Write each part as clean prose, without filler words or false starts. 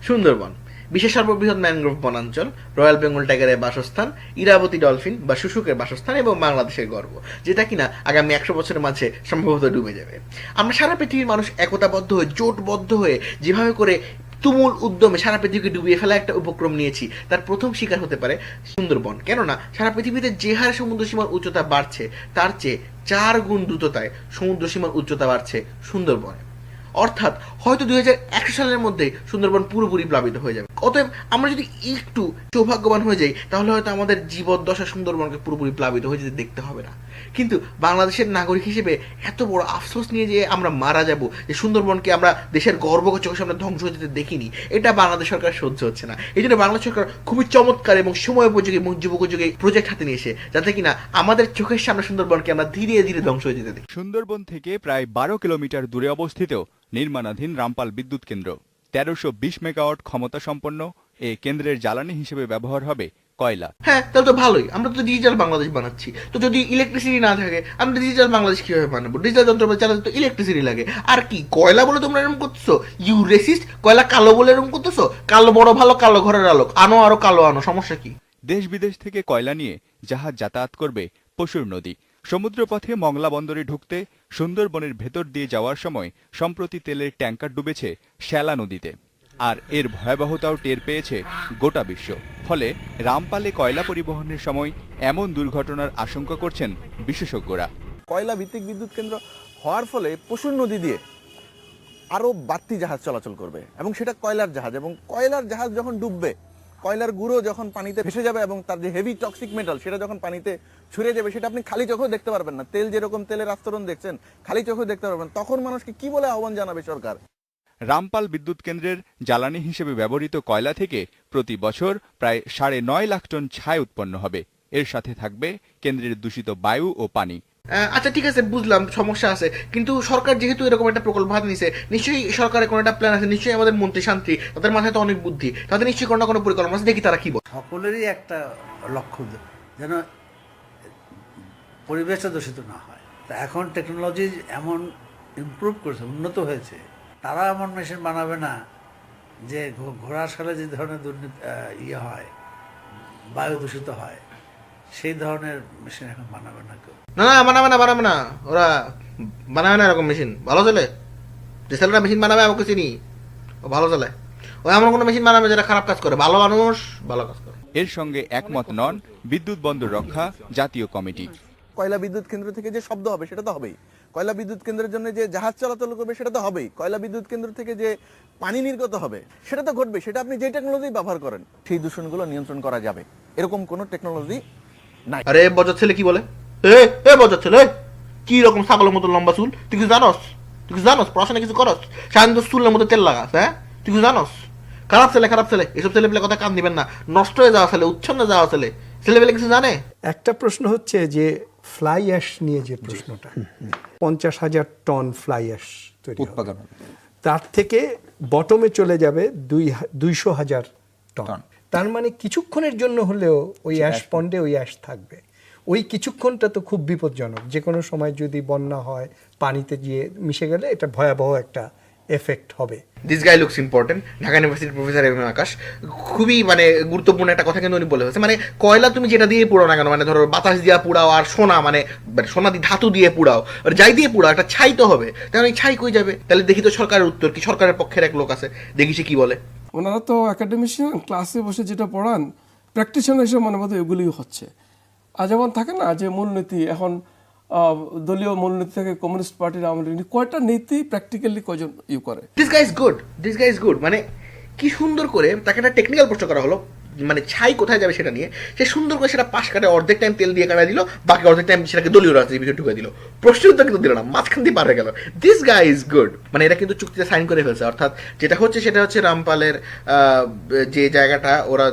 সুন্দরবন বিশ্বের সর্ববৃহৎ ম্যানগ্রোভ বনাঞ্চল, রয়্যাল বেঙ্গল টাইগারের বাসস্থান, ইরাবতী ডলফিন বা শুশুকের বাসস্থান এবং বাংলাদেশের গর্ব, যেটা কিনা আগামী 100 বছরের মাঝে সম্ভবত ডুবে যাবে। আমরা সারা পৃথিবীর মানুষ একতাবদ্ধ হয়ে, জোটবদ্ধ হয়ে যেভাবে করে তুমুল উদ্যমে সারা পৃথিবীকে ডুবিয়ে ফেলা একটা উপক্রম নিয়েছি, তার প্রথম শিকার হতে পারে সুন্দরবন। কেননা সারা পৃথিবীতে যে হারে সমুদ্র সীমার উচ্চতা বাড়ছে, তার চেয়ে 4 গুণ দ্রুততায় সমুদ্র সীমার উচ্চতা বাড়ছে সুন্দরবনে। অর্থাৎ হয়তো 2100 সালের মধ্যে সুন্দরবন পুরোপুরি প্লাবিত হয়ে যাবে। অতএব আমরা যদি একটু সৌভাগ্যবান হয়ে যাই, তাহলে হয়তো আমাদের জীবদ্দশা সুন্দরবনকে পুরোপুরি প্লাবিত হয়ে যেতে দেখতে হবে না। কিন্তু বাংলাদেশের নাগরিক হিসেবে এত বড় আফসোস নিয়ে যে আমরা মারা যাব, যে সুন্দরবনকে আমরা দেশের গর্বকে চোখের সামনে ধ্বংস হয়ে যেতে দেখিনি, এটা বাংলাদেশ সরকার সহ্য হচ্ছে না। এই জন্য বাংলাদেশ সরকার খুবই চমৎকার এবং সময়োপযোগী এবং যুগোপযোগী প্রজেক্ট হাতে নিয়েছে, যাতে কিনা আমাদের চোখের সামনে সুন্দরবনকে আমরা ধীরে ধীরে ধ্বংস হয়ে যেতে দেখি। সুন্দরবন থেকে প্রায় 12 কিলোমিটার দূরে অবস্থিত নির্মাণাধীন রামপাল বিদ্যুৎ কেন্দ্র 1320 মেগাওয়াট ক্ষমতা সম্পন্ন। এই কেন্দ্রের জ্বালানি হিসেবে ব্যবহার হবে কয়লা। হ্যাঁ, তাহলে তো ভালোই, আমরা তো ডিজিটাল বাংলাদেশ বানাচ্ছি। তো যদি ইলেকট্রিসিটি না থাকে, আমরা ডিজিটাল বাংলাদেশ কিভাবে বানাবো? ডিজিটাল যন্ত্রপাতি চালাতে তো ইলেকট্রিসিটি লাগে। আর কি কয়লা বলে তোমরা এরকম করতেছো? ইউ রেসিস্ট, কয়লা কালো বলে এরকম করতেছো? কালো বড় ভালো, কালো ঘরের আলোক, আনো আরো কালো আনো, সমস্যা কি? দেশ বিদেশ থেকে কয়লা নিয়ে জাহাজ যাতায়াত করবে পশুর নদী। সমুদ্রপথে মংলা বন্দরে ঢুকতে সুন্দরবনের ভেতর দিয়ে যাওয়ার সময় সম্প্রতি তেলের ট্যাঙ্কার ডুবেছে শ্যালা নদীতে। আর এর ভয়াবহতাও টের পেয়েছে গোটা বিশ্ব। ফলে রামপালে কয়লা পরিবহনের সময় এমন দুর্ঘটনার আশঙ্কা করছেন বিশেষজ্ঞরা। কয়লা ভিত্তিক বিদ্যুৎ কেন্দ্র হওয়ার ফলে পশুর নদী দিয়ে আরও বাড়তি জাহাজ চলাচল করবে, এবং সেটা কয়লার জাহাজ। এবং কয়লার জাহাজ যখন ডুববে, কয়লার গুঁড়ো যখন পানিতে ভেসে যাবে এবং তার যে হেভি টক্সিক মেটাল সেটা যখন পানিতে ছড়িয়ে যাবে, সেটা আপনি খালি চোখেও দেখতে পারবেন না। তেল যেরকম তেলের আস্তরণ দেখছেন, খালি চোখেও দেখতে পারবেন। তখন মানুষকে কি বলে আহ্বান জানাবে সরকার? রামপাল বিদ্যুৎ কেন্দ্রের জ্বালানি হিসেবে ব্যবহৃত কয়লা থেকে প্রতি বছর প্রায় 9.5 লাখ টন ছাই উৎপন্ন হবে। এর সাথে থাকবে কেন্দ্রের দূষিত বায়ু ও পানি। আচ্ছা ঠিক আছে, বুঝলাম সমস্যা আছে, কিন্তু সরকার যেহেতু এরকম একটা প্রকল্প হাতে নিছে, নিশ্চয়ই সরকারের কোনো একটা প্ল্যান আছে। নিশ্চয়ই আমাদের মন্ত্রী শান্তি, তাদের মাথায় তো অনেক বুদ্ধি, তাদের নিশ্চয়ই কোনো না কোনো পরিকল্পনা আছে। দেখি তারা কি বলে। সকলেরই একটা লক্ষ্য যেন পরিবেশটা দূষিত না হয়। তা এখন টেকনোলজি এমন ইমপ্রুভ করেছে, উন্নত হয়েছে, তারা এমন মেশিন বানাবে না যে ঘোড়ার সালে যে ধরনের ইয়ে হয়, বায়ু দূষিত হয়, সেই ধরনের মেশিন এখন বানাবে না কেউ। না বানাবে না, ওরা বানাবে না এরকম মেশিন। ভালো চলে যে ছেলেরা মেশিন বানাবে, আমাকে চিনি, ও ভালো চলে। ওই এমন কোনো মেশিন বানাবে যেটা খারাপ কাজ করে। ভালো মানুষ ভালো কাজ করে। এর সঙ্গে একমত নন বিদ্যুৎ বন্দর রক্ষা জাতীয় কমিটি। কয়লা বিদ্যুৎ কেন্দ্র থেকে যে শব্দ হবে সেটা তো হবেই, কয়লা বিদ্যুৎ কেন্দ্রের জন্য যে জাহাজ চলাচল করবে সেটা তো হবেই, কয়লা বিদ্যুৎ কেন্দ্র থেকে যে পানি নির্গত হবে সেটা তো ঘটবে। সেটা আপনি যে টেকনোলজি ব্যবহার করেন, সেই দূষণগুলো নিয়ন্ত্রণ করা যাবে, এরকম কোনো টেকনোলজি নাই। আরে বজার ছেলে কি বলে? বজার ছেলে কি রকম ছাগলের মতো লম্বা চুল? তুই কিছু জানোস? পড়াশোনা কিছু করস? সারাদিন তো চুলের মধ্যে তেল লাগাস। হ্যাঁ, তুই কিছু জানোস? খারাপ ছেলে, এসব ছেলে পেলে কথা কান দিবেন না। নষ্ট হয়ে যাওয়া ছেলে, উচ্ছন্নে যাওয়া ছেলে পেলে কিছু জানে? একটা প্রশ্ন হচ্ছে যে ফ্লাই অ্যাশ নিয়ে যে প্রশ্নটা, 50,000 টন ফ্লাই অ্যাশ তৈরি উৎপাদন, তার থেকে বটমে চলে যাবে 200,000 টন। তার মানে কিছুক্ষণের জন্য হলেও ওই অ্যাশ পন্ডে ওই অ্যাশ থাকবে। ওই কিছুক্ষণটা তো খুব বিপজ্জনক। যে কোনো সময় যদি বন্যা হয়, পানিতে গিয়ে মিশে গেলে এটা ভয়াবহ একটা এফেক্ট হবে। This guy looks important. Dhaka ইউনিভার্সিটির প্রফেসর এম আকাশ খুবই গুরুত্বপূর্ণ একটা কথা কিন্তু উনি বলে হয়েছে। কয়লা তুমি যেটা দিয়ে পোড়াও না কেন, ধরো বাতাস দিয়ে পোড়াও আর সোনা, সোনা দিয়ে ধাতু দিয়ে পোড়াও, যাই দিয়ে পোড়াও, একটা ছাই তো হবে। তাহলে এই ছাই কই যাবে? তাহলে দেখি তো সরকারের উত্তর কি। সরকারের পক্ষের এক লোক আছে, দেখি সে কি বলে। ওনারা তো একাডেমিশিয়ান, ক্লাসে বসে যেটা পড়ান, প্র্যাকটিশনার হিসেবে মনে মতো এগুলিও হচ্ছে। আর যেমন থাকে না যে মূলনীতি, এখন দলীয় মূলনীতি থেকে কমিউনিস্ট পার্টির আমলে কয়টা নীতি প্র্যাকটিক্যালি কয়জন করে। This guy is good. কি সুন্দর করে তাকে একটা টেকনিক্যাল প্রশ্ন করা হলো, ছাই কোথায় যাবে সেটা নিয়ে। সে সুন্দর করে সেটা পাশ কাটে, অর্ধেক টাইম তেল দিয়ে কাটা দিল, বাকি অর্ধেক টাইম সেটাকে দলীয় রাজনীতির ভিতরে ঢুকে দিল। প্রশ্নের উত্তর কিন্তু দিল না, মাঝখান দিয়ে পার হয়ে গেল। This guy is good. এরা কিন্তু চুক্তিতে সাইন করে ফেলছে। অর্থাৎ যেটা হচ্ছে সেটা হচ্ছে রামপালের যে জায়গাটা ওরা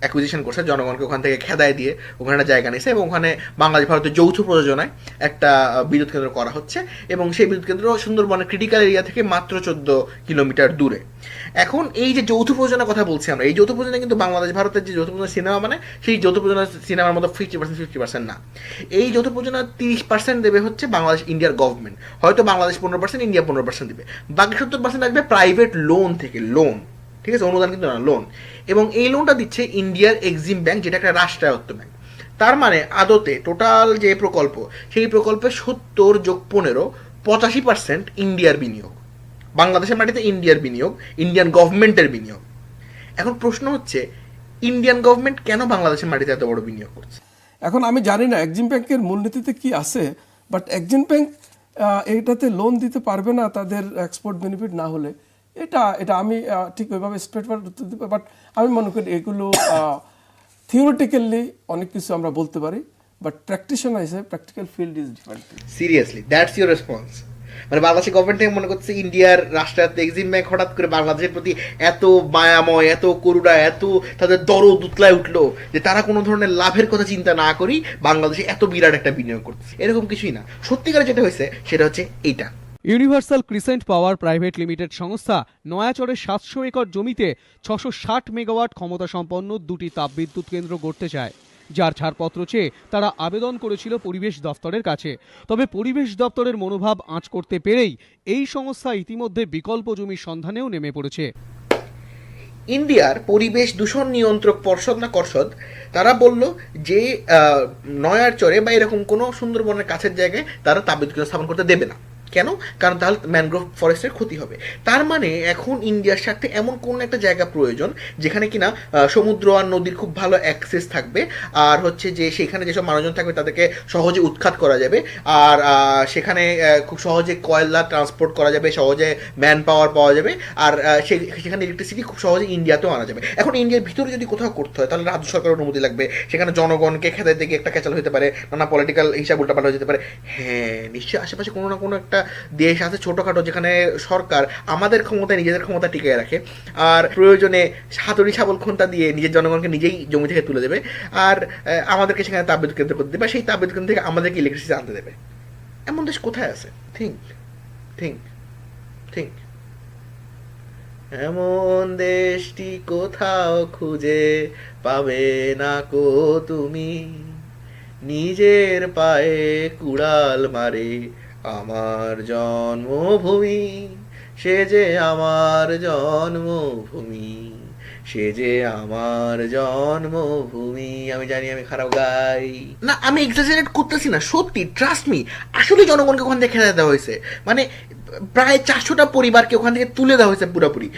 অ্যাকুইজিশন করছে, জনগণকে ওখান থেকে খেদায় দিয়ে ওখানে একটা জায়গা নিয়েছে, এবং ওখানে বাংলাদেশ ভারতের যৌথ প্রযোজনায় একটা বিদ্যুৎ কেন্দ্র করা হচ্ছে। এবং সেই বিদ্যুৎ কেন্দ্র সুন্দরবনের ক্রিটিক্যাল এরিয়া থেকে মাত্র 14 কিলোমিটার দূরে। এখন এই যে যৌথ প্রযোজনার কথা বলছি আমরা, এই যৌথ প্রযোজনা কিন্তু বাংলাদেশ ভারতের যে যৌথ প্রযোজনা সিনেমা, সেই যৌথ প্রযোজনা সিনেমার মতো 50% না। এই যৌথ প্রযোজনা 30% দেবে হচ্ছে বাংলাদেশ ইন্ডিয়ার গভর্নমেন্ট, হয়তো বাংলাদেশ 15%, ইন্ডিয়া 15% দিবে। বাকি 70% আসবে প্রাইভেট লোন থেকে। লোন ঠিক আছে, অনুদান কিন্তু না, লোন। এবং এই লোনটা দিচ্ছে ইন্ডিয়ার এক্সিম ব্যাংক, যেটা একটা রাষ্ট্রায়ত্ত ব্যাংক। তার মানে আদতে টোটাল যে প্রকল্প, সেই প্রকল্পে 70+15 85% ইন্ডিয়ার বিনিয়োগ, বাংলাদেশের মাটিতে ইন্ডিয়ার বিনিয়োগ, ইন্ডিয়ান গভর্নমেন্টের বিনিয়োগ। এখন প্রশ্ন হচ্ছে, ইন্ডিয়ান গভর্নমেন্ট কেন বাংলাদেশের মাটিতে এত বড় বিনিয়োগ করছে? এখন আমি জানি না এক্সিম ব্যাংকের মূলনীতিতে কি আছে, বাট এক্সিম ব্যাংক এইটাতে লোন দিতে পারবে না তাদের এক্সপোর্ট বেনিফিট না হলে, এটা এটা আমি ঠিক ওইভাবে স্ট্রেটফরওয়ার্ড উত্তর দিতে, বাট আমি মনে করি এগুলো থিওরিটিক্যালি অনেক কিছু আমরা বলতে পারি, বাট প্র্যাকটিশনার হিসেবে practical field is different. Seriously, that's your response? মানে বাংলাদেশের গভর্নমেন্ট থেকে মনে করছে ইন্ডিয়ার রাষ্ট্রায়ত্ত এক্সিম ব্যাংক হঠাৎ করে বাংলাদেশের প্রতি এত মায়াময়, এত করুণা, এত তাদের দরদ উতলায় উঠলো যে তারা কোনো ধরনের লাভের কথা চিন্তা না করেই বাংলাদেশে এত বিরাট একটা বিনিয়োগ করছে। এরকম কিছুই না। সত্যিকারে যেটা হয়েছে সেটা হচ্ছে এইটা। ইউনিভার্সাল ক্রিসেন্ট পাওয়ার প্রাইভেট লিমিটেড সংস্থা নয়াচরে 700 একর জমিতে 660 মেগাওয়াট ক্ষমতা সম্পন্ন 2টি তাপবিদ্যুৎ কেন্দ্র গড়তে চায়, যার ছাড়পত্র চেয়ে তারা আবেদন করেছিল পরিবেশ দফতরের কাছে। তবে পরিবেশ দপ্তরের মনোভাব আঁচ করতে পেরেই এই সংস্থা ইতিমধ্যে বিকল্প জমির সন্ধানেও নেমে পড়েছে। ইন্ডিয়ার পরিবেশ দূষণ নিয়ন্ত্রক পর্ষদ না কর্ষদ, তারা বলল যে নয়ার চরে বা এরকম কোনো সুন্দরবনের কাছের জায়গায় তারা তাপবিদ্যুৎ কেন্দ্র স্থাপন করতে দেবে না। কেন? কারণ তাহলে ম্যানগ্রোভ ফরেস্টের ক্ষতি হবে। তার মানে এখন ইন্ডিয়ার সাথে এমন কোন একটা জায়গা প্রয়োজন যেখানে কিনা সমুদ্র আর নদীর খুব ভালো অ্যাক্সেস থাকবে, আর হচ্ছে যে সেখানে যেসব মানুষজন থাকবে তাদেরকে সহজে উৎখাত করা যাবে, আর সেখানে খুব সহজে কয়লা ট্রান্সপোর্ট করা যাবে, সহজে ম্যান পাওয়ার পাওয়া যাবে, আর সেখানে ইলেকট্রিসিটি খুব সহজে ইন্ডিয়াতেও আনা যাবে। এখন ইন্ডিয়ার ভিতরে যদি কোথাও করতে হয় তাহলে রাজ্য সরকারের অনুমতি লাগবে, সেখানে জনগণকে খেতে থেকে একটা ক্যাচাল হতে পারে, নানা পলিটিক্যাল হিসাব উল্টাপাল্টা হয়ে যেতে পারে। হ্যাঁ, নিশ্চয়ই আশেপাশে কোনো না কোনো একটা দেশ আছে ছোটখাটো যেখানে সরকার আমাদের ক্ষমতায় নিজেদের ক্ষমতা টিকিয়ে রাখে, আর প্রয়োজনে হাতুড়ি ছাবল খুন্তা দিয়ে নিজের জনগণকে নিজেই জমি থেকে তুলে দেবে, আর আমাদেরকে সেখানে তাপবিদ্যুৎ কেন্দ্র করতে দেবে, সেই তাপবিদ্যুৎ কেন্দ্র থেকে আমাদেরকে ইলেকট্রিসিটি আনতে দেবে। এমন দেশ কোথায় আছে? Think think think. এমন দেশটি কোথাও খুঁজে পাবে না কো তুমি, নিজের পায়ে কুড়াল মারে আমার জন্মভূমি, সে যে আমার জন্মভূমি, সে যে আমার জন্মভূমি। আমি জানি আমি খারাপ গাই না, আমি এক্সাজারেট করতেছি না, সত্যি, ট্রাস্ট মি। আসলে জনগণকে ওখান থেকে খেলা দেওয়া হয়েছে, মানে প্রায় 400টা পরিবারকে ওখান থেকে তুলে দেওয়া হয়েছে পুরোপুরি।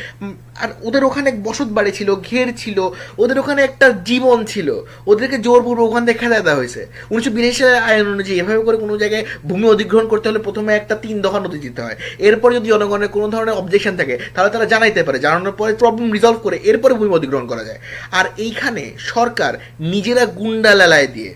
আর ওদের ওখানে বসত বাড়ি ছিল, ঘের ছিল, ওদের ওখানে একটা জীবন ছিল, ওদেরকে জোরপূর্বক ওখান থেকে খেলা দেওয়া হয়েছে। 1982 সালের আইন অনুযায়ী এভাবে করে কোনো জায়গায় ভূমি অধিগ্রহণ করতে হলে প্রথমে একটা 3 দফা নোটিশ দিতে হয়। এরপর যদি জনগণের কোনো ধরনের অবজেকশন থাকে তাহলে তারা জানাইতে পারে, জানানোর পরে প্রবলেম রিজলভ করে এরপরে ভূমি অধিগ্রহণ করা যায়। আর এইখানে সরকার নিজেরা গুন্ডা লালায় দিয়ে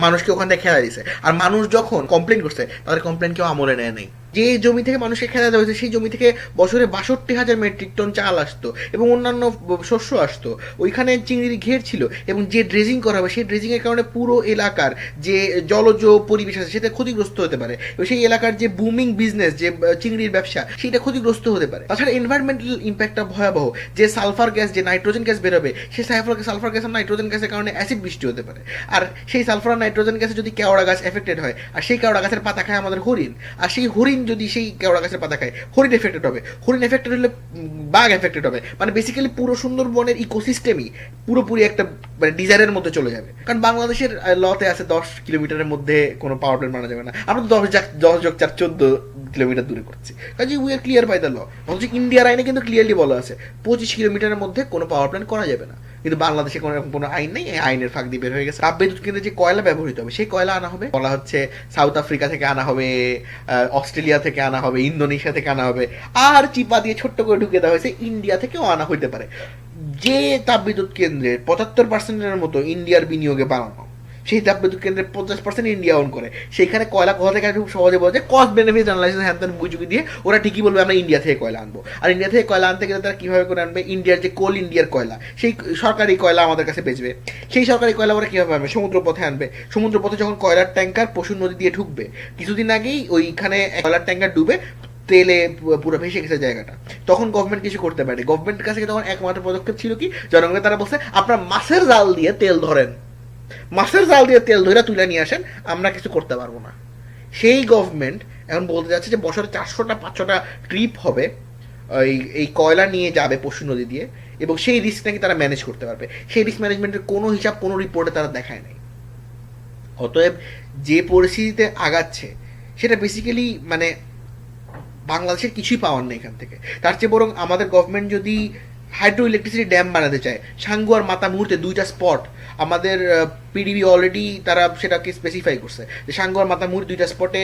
মানুষকে ওখান থেকে খেলা দিয়েছে, আর মানুষ যখন কমপ্লেন করছে তাদের কমপ্লেন কেউ আমলে নেয় নাই। যে জমি থেকে মানুষকে খেলা দেওয়া হয়েছে সেই জমি থেকে বছরে 62,000 মেট্রিক টন চাল আসতো এবং অন্যান্য শস্য আসতো, ওইখানে চিংড়ির ঘের ছিল, এবং যে ড্রেজিং করা হবে সেই ড্রেজিংয়ের কারণে পুরো এলাকার যে জলজ পরিবেশ আছে সেটা ক্ষতিগ্রস্ত হতে পারে, এবং সেই এলাকার যে বুমিং বিজনেস, যে চিংড়ির ব্যবসা, সেটা ক্ষতিগ্রস্ত হতে পারে। তাছাড়া এনভায়রনমেন্টাল ইম্প্যাক্টটা ভয়াবহ, যে সালফার গ্যাস, যে নাইট্রোজেন গ্যাস বেরোবে, সেই সালফার গ্যাস আর নাইট্রোজেন গ্যাসের কারণে অ্যাসিড বৃষ্টি হতে পারে, আর সেই সালফার আর নাইট্রোজেন গ্যাসে যদি কেওড়া গাছ এফেক্টেড হয়, আর সেই কেওড়া গাছের পাতা খায় আমাদের হরিণ, আর সেই হরিণ যদি সেই কেওড়া গাছের পাতা খায়, হরিণ এফেক্টেড হবে, হরিণ এফেক্টেড হলে বাঘ এফেক্টেড হবে, মানে বেসিক্যালি পুরো সুন্দরবনের ইকোসিস্টেমই পুরোপুরি একটা মানে ডিজায়ারের মধ্যে চলে যাবে। কারণ বাংলাদেশের লতে আছে 10 কিলোমিটারের মধ্যে কোনো পাওয়ার প্ল্যান্ট বানানো যাবে না, আমরা তো 10+4 14 কিলোমিটার দূরে করছি, কাজে we are clear by the law. অথচ ইন্ডিয়ার আইনে কিন্তু ক্লিয়ারলি বলা আছে 25 কিলোমিটারের মধ্যে কোনো পাওয়ার প্ল্যান্ট করা যাবে না, কিন্তু বাংলাদেশে কোনো আইন নেই, এই আইনের ফাঁক দিয়ে বের হয়ে গেছে। তাপবিদ্যুৎ কেন্দ্রে যে কয়লা ব্যবহৃত হবে সেই কয়লা আনা হবে, বলা হচ্ছে সাউথ আফ্রিকা থেকে আনা হবে, অস্ট্রেলিয়া থেকে আনা হবে, ইন্দোনেশিয়া থেকে আনা হবে, আর চিপা দিয়ে ছোট্ট করে ঢুকে দেওয়া হয়েছে ইন্ডিয়া থেকেও আনা হইতে পারে। যে তাপবিদ্যুৎ কেন্দ্রের 75% মতো ইন্ডিয়ার বিনিয়োগে বানানো, সেই তাপবিদ্যুৎ কেন্দ্রের 50% ইন্ডিয়া ওন করে, সেইখানে কয়লা কোথা থেকে খুব সহজে বলা যায়, কস্ট বেনিফিট অ্যানালাইসিস হ্যান বুঝুকি দিয়ে ওরা ঠিকই বলবে আমরা ইন্ডিয়া থেকে কয়লা আনবো। আর ইন্ডিয়া থেকে কয়লা আনতে গেলে তারা কীভাবে করে আনবে, ইন্ডিয়ার যে কোল ইন্ডিয়ার কয়লা, সেই সরকারি কয়লা আমাদের কাছে বেচবে, সেই সরকারি কয়লা ওরা কীভাবে আনবে, সমুদ্রপথে আনবে। সমুদ্রপথে যখন কয়লার ট্যাঙ্কার পশুর নদী দিয়ে ঢুকবে, কিছুদিন আগেই ওইখানে কয়লার ট্যাঙ্কার ডুবে তেলে পুরো ভেসে গেছে জায়গাটা, তখন গভর্নমেন্ট কিছু করতে পারে। গভর্নমেন্টের কাছে তখন একমাত্র পদক্ষেপ ছিল কি, জনগণকে তারা বলছে আপনার মাছের জাল দিয়ে তেল ধরেন, মাছের জাল দিয়ে তেল ধরে তুলে নিয়ে আসেন, আমরা কিছু করতে পারবো না। সেই গভর্নমেন্ট এখন বলতে যাচ্ছে যে বছরে 400টা 500টা ট্রিপ হবে, এই কয়লা নিয়ে যাবে পশু নদী দিয়ে, এবং সেই রিস্ক নাকি তারা ম্যানেজ করতে পারবে। সেই রিস্ক ম্যানেজমেন্টের কোনো হিসাব কোনো রিপোর্টে তারা দেখায় নাই। অতএব যে পরিস্থিতিতে আগাচ্ছে সেটা বেসিক্যালি মানে বাংলাদেশের কিছুই পাওয়ার নেই এখান থেকে। তার চেয়ে বরং আমাদের গভর্নমেন্ট যদি হাইড্রো ইলেকট্রিসিটি ড্যাম বানাতে চায়, সাঙ্গু আর মাতা মুহূর্তে 2টা স্পট আমাদের পিডিবি অলরেডি তারা সেটাকে স্পেসিফাই করছে যে সাঙ্গু আর মাতা মুহূর্তে 2টা স্পটে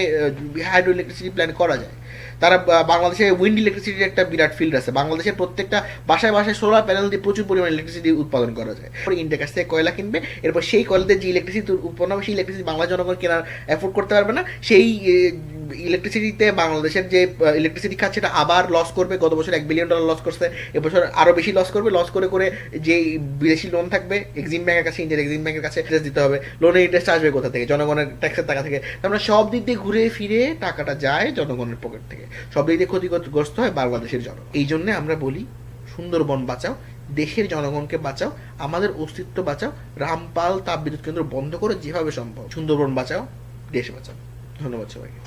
হাইড্রো ইলেকট্রিসিটি প্ল্যান করা যায়। তারা বাংলাদেশে উইন্ড ইলেকট্রিসিটির একটা বিরাট ফিল্ড আছে, বাংলাদেশের প্রত্যেকটা বাসায় বাসায় সোলার প্যানেল দিয়ে প্রচুর পরিমাণে ইলেকট্রিসিটি উৎপাদন করা যায়। ইন্ডিয়ার কাছ থেকে কয়লা কিনবে, এরপর সেই কয়লাতে যে ইলেকট্রিসিটি উৎপন্ন হবে সেই ইলেকট্রিসিটি বাংলা জনগণ কেনার অ্যাফোর্ড করতে পারবে না। সেই ইলেকট্রিসিটিতে বাংলাদেশের যে ইলেকট্রিসিটি খাত সেটা আবার লস করবে। গত বছর $1 বিলিয়ন লস করছে, এবছর আরও বেশি লস করবে। লস করে করে যে বিদেশি লোন থাকবে এক্সিম ব্যাংকের কাছে, ইন্ডিয়ার এক্সিম ব্যাংকের কাছে ইন্টারেস্ট দিতে হবে। লোনের ইন্টারেস্ট আসবে কোথা থেকে? জনগণের ট্যাক্সের টাকা থেকে। আমরা সব দিক দিয়ে ঘুরে ফিরে টাকাটা যায় জনগণের পকেট থেকে, সব দিক দিয়ে ক্ষতিগ্রস্ত হয় বাংলাদেশের জনগণ। এই জন্য আমরা বলি সুন্দরবন বাঁচাও, দেশের জনগণকে বাঁচাও, আমাদের অস্তিত্ব বাঁচাও, রামপাল তাপবিদ্যুৎ কেন্দ্র বন্ধ করে যেভাবে সম্ভব সুন্দরবন বাঁচাও, দেশ বাঁচাও। ধন্যবাদ সবাইকে।